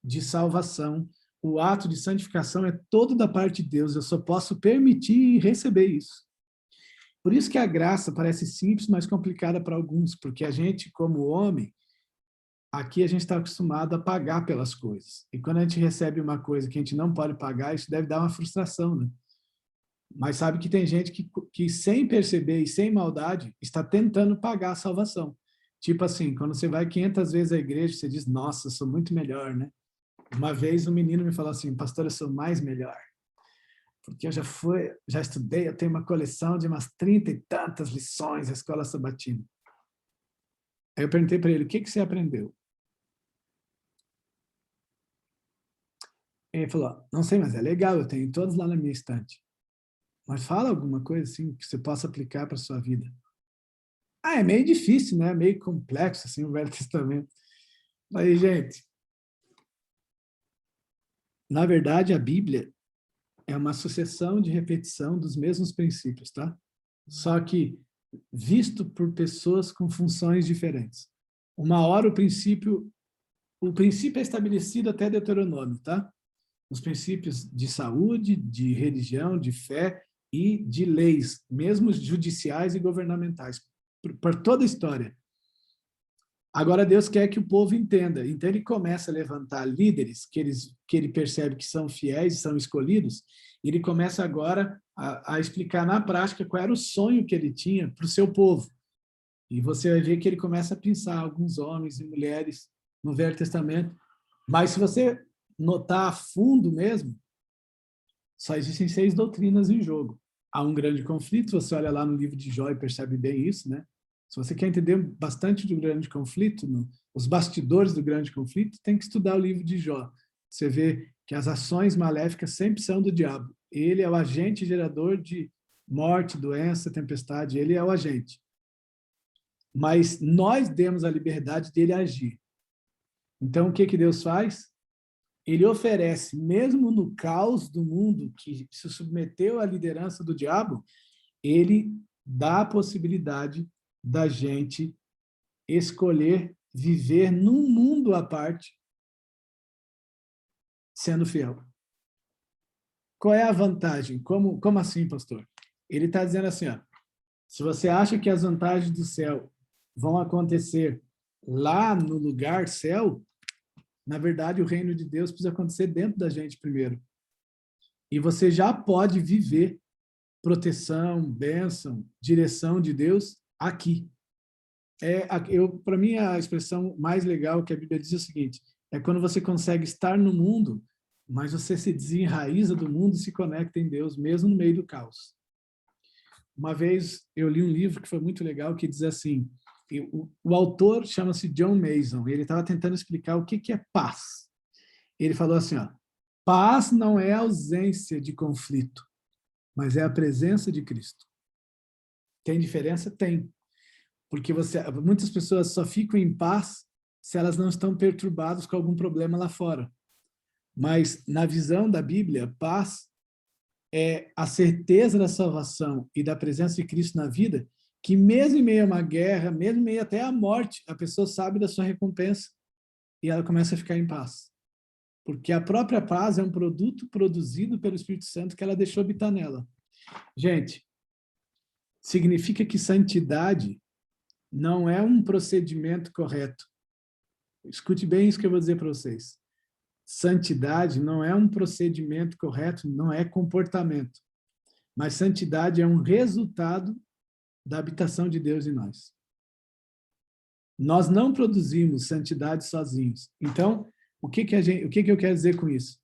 de salvação, o ato de santificação é todo da parte de Deus. Eu só posso permitir e receber isso. Por isso que a graça parece simples, mas complicada para alguns, porque a gente, como homem, aqui a gente está acostumado a pagar pelas coisas. E quando a gente recebe uma coisa que a gente não pode pagar, isso deve dar uma frustração, né? Mas sabe que tem gente que sem perceber e sem maldade, está tentando pagar a salvação. Tipo assim, quando você vai 500 vezes à igreja, você diz, nossa, eu sou muito melhor, né? Uma vez um menino me falou assim, pastor, eu sou mais melhor. Porque eu já estudei, eu tenho uma coleção de umas 30 e tantas lições na escola sabatina. Aí eu perguntei para ele, o que você aprendeu? Ele falou, não sei, mas é legal, eu tenho todos lá na minha estante. Mas fala alguma coisa assim que você possa aplicar para a sua vida. Ah, é meio difícil, né? Meio complexo, assim, o Velho Testamento. Aí, gente, na verdade, a Bíblia é uma sucessão de repetição dos mesmos princípios, tá? Só que visto por pessoas com funções diferentes. Uma hora o princípio é estabelecido até Deuteronômio, tá? Os princípios de saúde, de religião, de fé e de leis, mesmo judiciais e governamentais, por toda a história. Agora Deus quer que o povo entenda, então ele começa a levantar líderes que ele percebe que são fiéis, são escolhidos, e ele começa agora a explicar na prática qual era o sonho que ele tinha para o seu povo. E você vai ver que ele começa a pensar alguns homens e mulheres no Velho Testamento. Mas se você notar a fundo mesmo, só existem 6 doutrinas em jogo. Há um grande conflito, você olha lá no livro de Jó e percebe bem isso, né? Se você quer entender bastante do grande conflito, os bastidores do grande conflito, tem que estudar o livro de Jó. Você vê que as ações maléficas sempre são do diabo. Ele é o agente gerador de morte, doença, tempestade, ele é o agente. Mas nós demos a liberdade dele agir. Então, o que Deus faz? Ele oferece, mesmo no caos do mundo, que se submeteu à liderança do diabo, ele dá a possibilidade da gente escolher viver num mundo à parte, sendo fiel. Qual é a vantagem? Como assim, pastor? Ele está dizendo assim, ó, se você acha que as vantagens do céu vão acontecer lá no lugar céu, na verdade, o reino de Deus precisa acontecer dentro da gente primeiro. E você já pode viver proteção, bênção, direção de Deus aqui. Para mim, a expressão mais legal que a Bíblia diz é o seguinte, é quando você consegue estar no mundo, mas você se desenraiza do mundo e se conecta em Deus, mesmo no meio do caos. Uma vez eu li um livro que foi muito legal, que diz assim, o autor chama-se John Mason, ele estava tentando explicar o que é paz. Ele falou assim, ó, paz não é a ausência de conflito, mas é a presença de Cristo. Tem diferença? Tem. Porque muitas pessoas só ficam em paz se elas não estão perturbadas com algum problema lá fora. Mas, na visão da Bíblia, paz é a certeza da salvação e da presença de Cristo na vida, que mesmo em meio a uma guerra, mesmo em meio até à morte, a pessoa sabe da sua recompensa e ela começa a ficar em paz. Porque a própria paz é um produto produzido pelo Espírito Santo que ela deixou habitar nela. Gente, significa que santidade não é um procedimento correto. Escute bem isso que eu vou dizer para vocês. Santidade não é um procedimento correto, não é comportamento. Mas santidade é um resultado da habitação de Deus em nós. Nós não produzimos santidade sozinhos. Então, o que eu quero dizer com isso?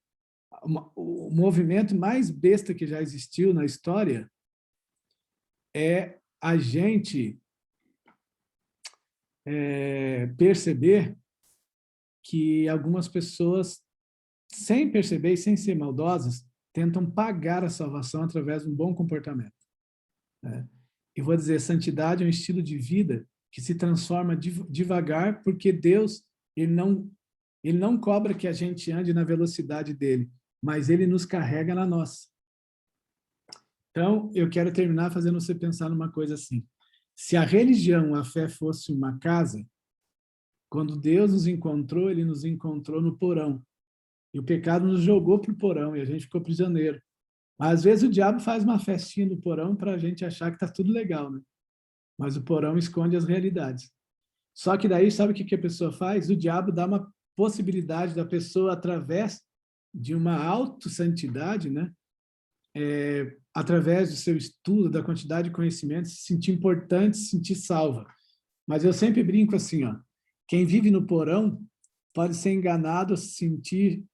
O movimento mais besta que já existiu na história é a gente perceber que algumas pessoas, sem perceber e sem ser maldosas, tentam pagar a salvação através de um bom comportamento. Eu vou dizer, santidade é um estilo de vida que se transforma devagar, porque Deus ele não cobra que a gente ande na velocidade dele, mas ele nos carrega na nossa. Então, eu quero terminar fazendo você pensar numa coisa assim. Se a religião, a fé fosse uma casa, quando Deus nos encontrou, ele nos encontrou no porão. E o pecado nos jogou para o porão e a gente ficou prisioneiro. Às vezes o diabo faz uma festinha no porão para a gente achar que está tudo legal, né? Mas o porão esconde as realidades. Só que daí, sabe o que a pessoa faz? O diabo dá uma possibilidade da pessoa, através de uma autossantidade, né? Através do seu estudo, da quantidade de conhecimento, se sentir importante, se sentir salva. Mas eu sempre brinco assim, ó, quem vive no porão pode ser enganado a se sentir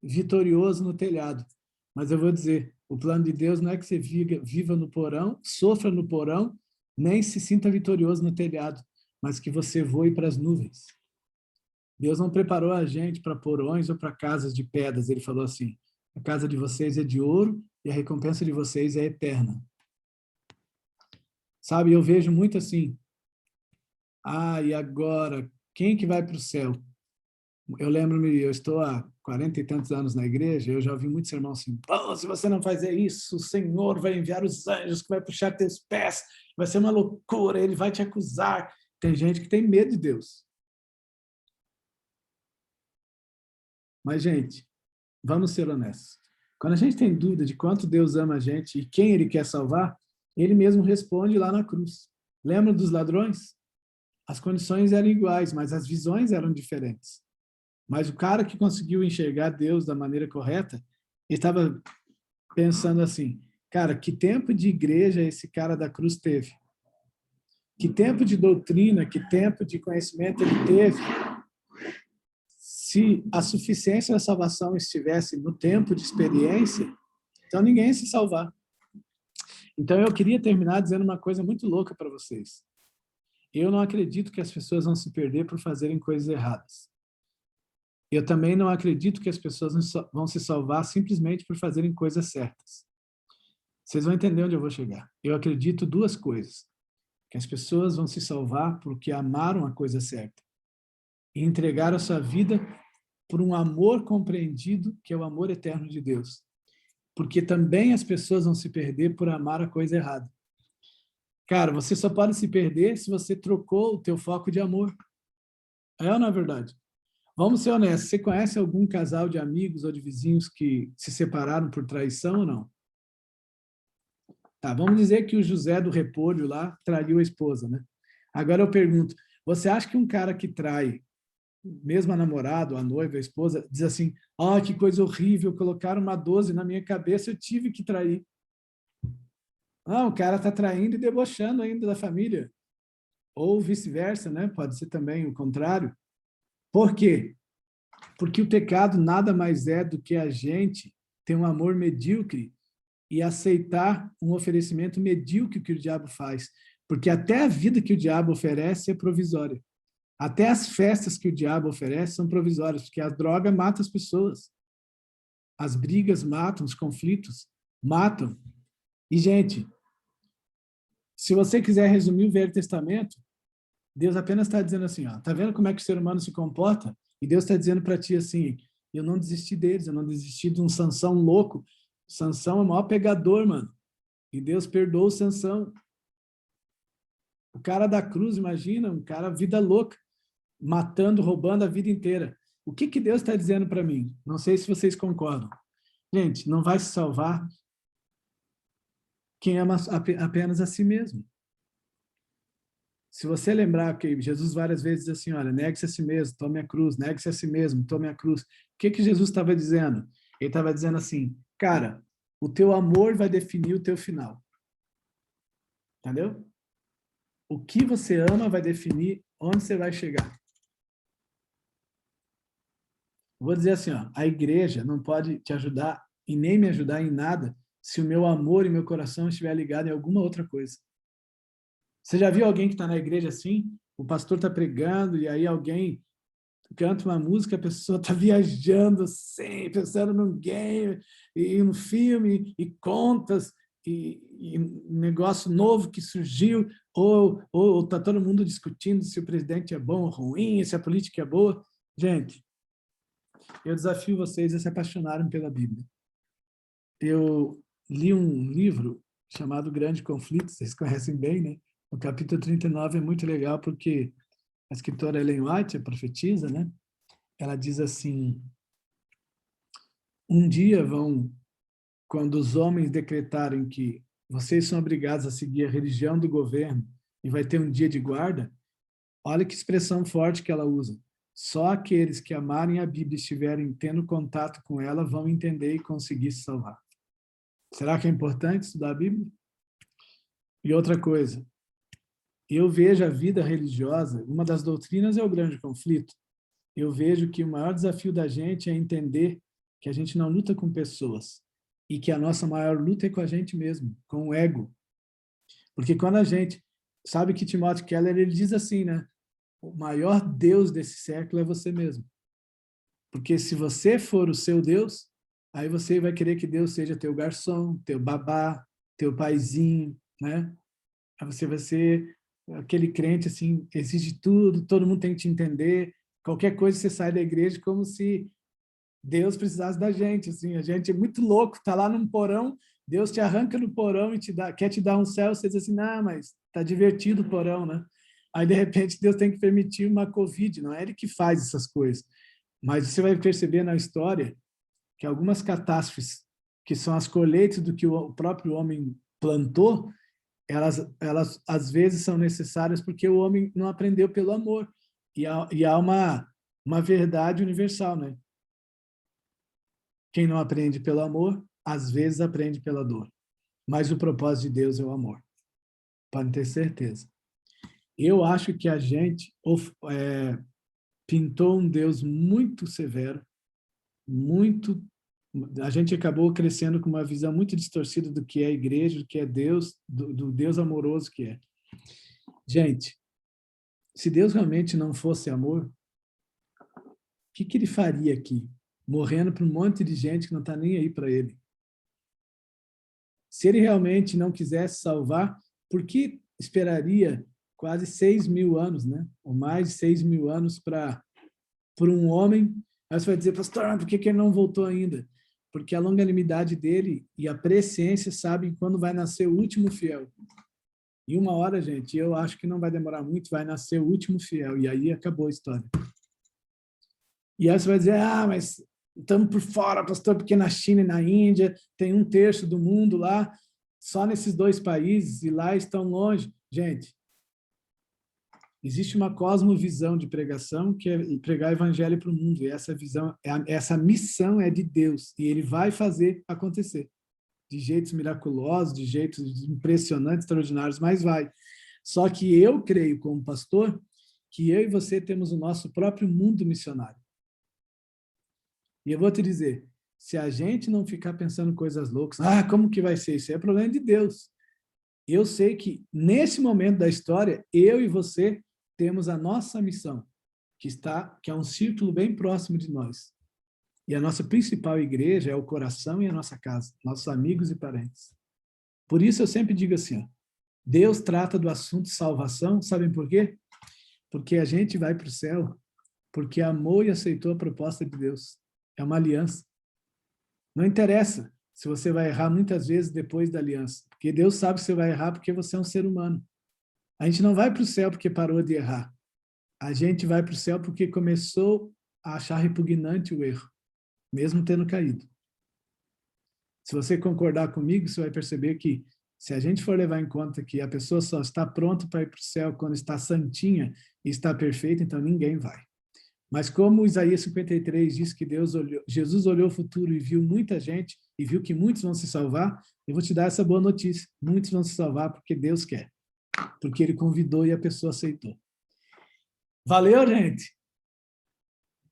vitorioso no telhado. Mas eu vou dizer, o plano de Deus não é que você viva no porão, sofra no porão, nem se sinta vitorioso no telhado, mas que você voe para as nuvens. Deus não preparou a gente para porões ou para casas de pedras. Ele falou assim, a casa de vocês é de ouro e a recompensa de vocês é eterna. Sabe, eu vejo muito assim, e agora, quem que vai para o céu? Eu lembro-me, eu estou há 40 e tantos anos na igreja, eu já ouvi muitos irmãos assim, se você não fazer isso, o Senhor vai enviar os anjos que vai puxar teus pés, vai ser uma loucura, ele vai te acusar. Tem gente que tem medo de Deus. Mas, gente, vamos ser honestos. Quando a gente tem dúvida de quanto Deus ama a gente e quem ele quer salvar, ele mesmo responde lá na cruz. Lembra dos ladrões? As condições eram iguais, mas as visões eram diferentes. Mas o cara que conseguiu enxergar Deus da maneira correta, ele estava pensando assim, Cara, que tempo de igreja esse cara da cruz teve? Que tempo de doutrina, que tempo de conhecimento ele teve? Se a suficiência da salvação estivesse no tempo de experiência, então ninguém ia se salvar. Então eu queria terminar dizendo uma coisa muito louca para vocês. Eu não acredito que as pessoas vão se perder por fazerem coisas erradas. Eu também não acredito que as pessoas vão se salvar simplesmente por fazerem coisas certas. Vocês vão entender onde eu vou chegar. Eu acredito duas coisas. Que as pessoas vão se salvar porque amaram a coisa certa e entregaram a sua vida por um amor compreendido, que é o amor eterno de Deus. Porque também as pessoas vão se perder por amar a coisa errada. Cara, você só pode se perder se você trocou o teu foco de amor. É ou não é verdade? Vamos ser honestos, você conhece algum casal de amigos ou de vizinhos que se separaram por traição ou não? Tá, vamos dizer que o José do Repolho lá traiu a esposa, né? Agora eu pergunto, você acha que um cara que trai, mesmo a namorada, a noiva, a esposa, diz assim, que coisa horrível, colocaram uma 12 na minha cabeça, eu tive que trair. Não, o cara está traindo e debochando ainda da família. Ou vice-versa, né? Pode ser também o contrário. Por quê? Porque o pecado nada mais é do que a gente ter um amor medíocre e aceitar um oferecimento medíocre que o diabo faz. Porque até a vida que o diabo oferece é provisória. Até as festas que o diabo oferece são provisórias, porque a droga mata as pessoas. As brigas matam, os conflitos matam. E, gente, se você quiser resumir o Velho Testamento, Deus apenas está dizendo assim, tá vendo como é que o ser humano se comporta? E Deus está dizendo para ti assim, eu não desisti deles, eu não desisti de um Sansão louco. Sansão é o maior pegador, mano. E Deus perdoou o Sansão. O cara da cruz, imagina, um cara vida louca, matando, roubando a vida inteira. O que Deus está dizendo para mim? Não sei se vocês concordam. Gente, não vai se salvar quem ama apenas a si mesmo. Se você lembrar que Jesus várias vezes diz assim, olha, negue-se a si mesmo, tome a cruz, negue-se a si mesmo, tome a cruz. O que Jesus estava dizendo? Ele estava dizendo assim, cara, o teu amor vai definir o teu final. Entendeu? O que você ama vai definir onde você vai chegar. Vou dizer assim, a igreja não pode te ajudar e nem me ajudar em nada se o meu amor e meu coração estiver ligado em alguma outra coisa. Você já viu alguém que está na igreja assim? O pastor está pregando e aí alguém canta uma música, a pessoa está viajando assim, pensando num game, e no filme, e contas, e um negócio novo que surgiu, ou está todo mundo discutindo se o presidente é bom ou ruim, se a política é boa. Gente, eu desafio vocês a se apaixonarem pela Bíblia. Eu li um livro chamado Grande Conflito, vocês conhecem bem, né? O capítulo 39 é muito legal porque a escritora Ellen White, a profetisa, né? Ela diz assim, um dia quando os homens decretarem que vocês são obrigados a seguir a religião do governo e vai ter um dia de guarda, olha que expressão forte que ela usa. Só aqueles que amarem a Bíblia e estiverem tendo contato com ela vão entender e conseguir se salvar. Será que é importante estudar a Bíblia? E outra coisa, eu vejo a vida religiosa, uma das doutrinas é o grande conflito. Eu vejo que o maior desafio da gente é entender que a gente não luta com pessoas e que a nossa maior luta é com a gente mesmo, com o ego. Porque quando a gente sabe que Timothy Keller, ele diz assim, né? O maior Deus desse século é você mesmo. Porque se você for o seu Deus, aí você vai querer que Deus seja teu garçom, teu babá, teu paizinho, né? Aí você vai ser aquele crente assim, exige tudo, todo mundo tem que te entender. Qualquer coisa você sai da igreja como se Deus precisasse da gente, assim, a gente é muito louco, tá lá num porão, Deus te arranca no porão e quer te dar um céu, você diz assim, não, mas tá divertido o porão, né? Aí, de repente, Deus tem que permitir uma Covid, não é Ele que faz essas coisas. Mas você vai perceber na história que algumas catástrofes, que são as colheitas do que o próprio homem plantou, elas às vezes são necessárias porque o homem não aprendeu pelo amor. E há uma verdade universal, né? Quem não aprende pelo amor, às vezes aprende pela dor. mas o propósito de Deus é o amor. Pode ter certeza. Eu acho que a gente pintou um Deus muito severo, muito... A gente acabou crescendo com uma visão muito distorcida do que é a igreja, do que é Deus, do Deus amoroso que é. Gente, se Deus realmente não fosse amor, o que ele faria aqui? Morrendo para um monte de gente que não está nem aí para ele. Se ele realmente não quisesse salvar, por que esperaria quase 6.000 anos, né? Ou mais de 6.000 anos por um homem? Aí você vai dizer, pastor, por que ele não voltou ainda? Porque a longanimidade dele e a presciência sabem quando vai nascer o último fiel. E uma hora, gente, eu acho que não vai demorar muito, vai nascer o último fiel. E aí acabou a história. E aí você vai dizer, mas estamos por fora, pastor, porque na China e na Índia tem 1/3 do mundo lá, só nesses 2 países, e lá estão longe. Gente, existe uma cosmovisão de pregação que é pregar o evangelho para o mundo, e essa visão, essa missão é de Deus, e ele vai fazer acontecer, de jeitos miraculosos, de jeitos impressionantes, extraordinários, mas vai. Só que eu creio, como pastor, que eu e você temos o nosso próprio mundo missionário. E eu vou te dizer, se a gente não ficar pensando coisas loucas, como que vai ser? Isso é problema de Deus. Eu sei que, nesse momento da história, eu e você temos a nossa missão, que é um círculo bem próximo de nós. E a nossa principal igreja é o coração e a nossa casa, nossos amigos e parentes. Por isso eu sempre digo assim, Deus trata do assunto salvação, sabem por quê? Porque a gente vai para o céu, porque amou e aceitou a proposta de Deus. É uma aliança. Não interessa se você vai errar muitas vezes depois da aliança, porque Deus sabe que você vai errar porque você é um ser humano. A gente não vai para o céu porque parou de errar. A gente vai para o céu porque começou a achar repugnante o erro, mesmo tendo caído. Se você concordar comigo, você vai perceber que se a gente for levar em conta que a pessoa só está pronta para ir para o céu quando está santinha e está perfeita, então ninguém vai. Mas como Isaías 53 diz que Jesus olhou o futuro e viu muita gente, e viu que muitos vão se salvar, eu vou te dar essa boa notícia. Muitos vão se salvar porque Deus quer. Porque ele convidou e a pessoa aceitou. Valeu, gente?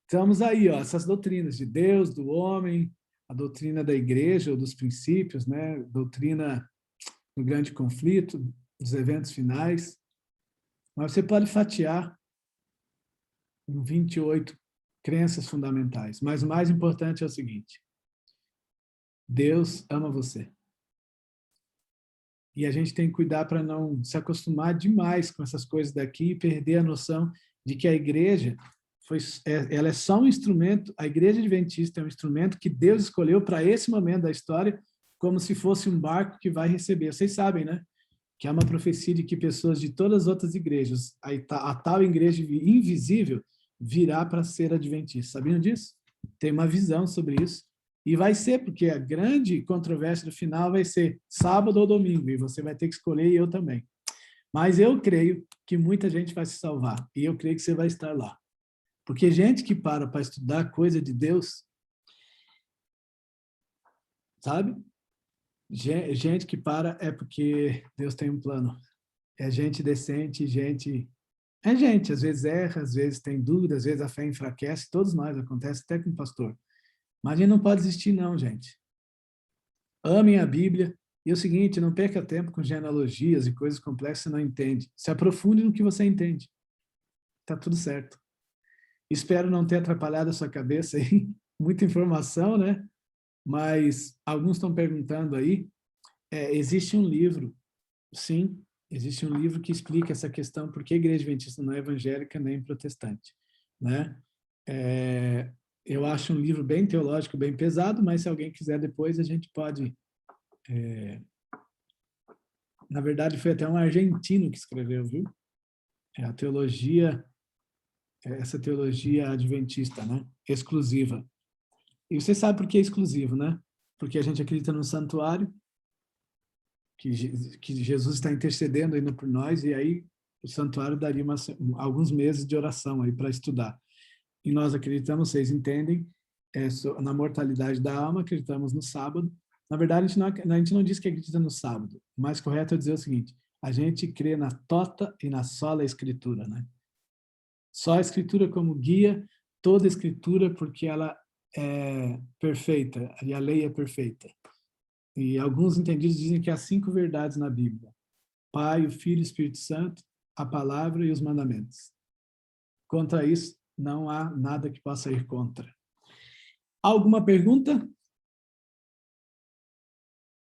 Estamos aí, essas doutrinas de Deus, do homem, a doutrina da igreja, ou dos princípios, né? Doutrina do grande conflito, dos eventos finais. Mas você pode fatiar em 28 crenças fundamentais. Mas o mais importante é o seguinte: Deus ama você. E a gente tem que cuidar para não se acostumar demais com essas coisas daqui e perder a noção de que a igreja ela é só um instrumento, a igreja adventista é um instrumento que Deus escolheu para esse momento da história, como se fosse um barco que vai receber. Vocês sabem, né? Que é uma profecia de que pessoas de todas as outras igrejas, a tal igreja invisível, virá para ser adventista. Sabiam disso? Tem uma visão sobre isso. E vai ser, porque a grande controvérsia do final vai ser sábado ou domingo, e você vai ter que escolher, e eu também. Mas eu creio que muita gente vai se salvar, e eu creio que você vai estar lá. Porque gente que para estudar coisa de Deus, sabe? Gente que para é porque Deus tem um plano. É gente decente, gente... É gente, às vezes erra, às vezes tem dúvida, às vezes a fé enfraquece, todos nós, acontece até com o pastor. Mas a gente não pode desistir não, gente. Amem a Bíblia. E é o seguinte, não perca tempo com genealogias e coisas complexas que você não entende. Se aprofunde no que você entende. Tá tudo certo. Espero não ter atrapalhado a sua cabeça aí. Muita informação, né? Mas alguns estão perguntando aí. Existe um livro, sim, existe um livro que explica essa questão, porque a igreja adventista não é evangélica nem protestante, né? Eu acho um livro bem teológico, bem pesado, mas se alguém quiser depois, a gente pode... Na verdade, foi até um argentino que escreveu, viu? A teologia, essa teologia adventista, né? Exclusiva. E você sabe por que é exclusivo, né? Porque a gente acredita num santuário, que Jesus está intercedendo ainda por nós, e aí o santuário daria alguns meses de oração aí para estudar. E nós acreditamos, vocês entendem, na mortalidade da alma, acreditamos no sábado, Na verdade, a gente não diz que acredita no sábado. O mais correto é dizer o seguinte: a gente crê na tota e na sola escritura, né? Só a escritura como guia, toda a escritura, porque ela é perfeita, e a lei é perfeita. E alguns entendidos dizem que há 5 verdades na Bíblia: Pai, o Filho e o Espírito Santo, a palavra e os mandamentos. Contra isso, não há nada que possa ir contra. Alguma pergunta?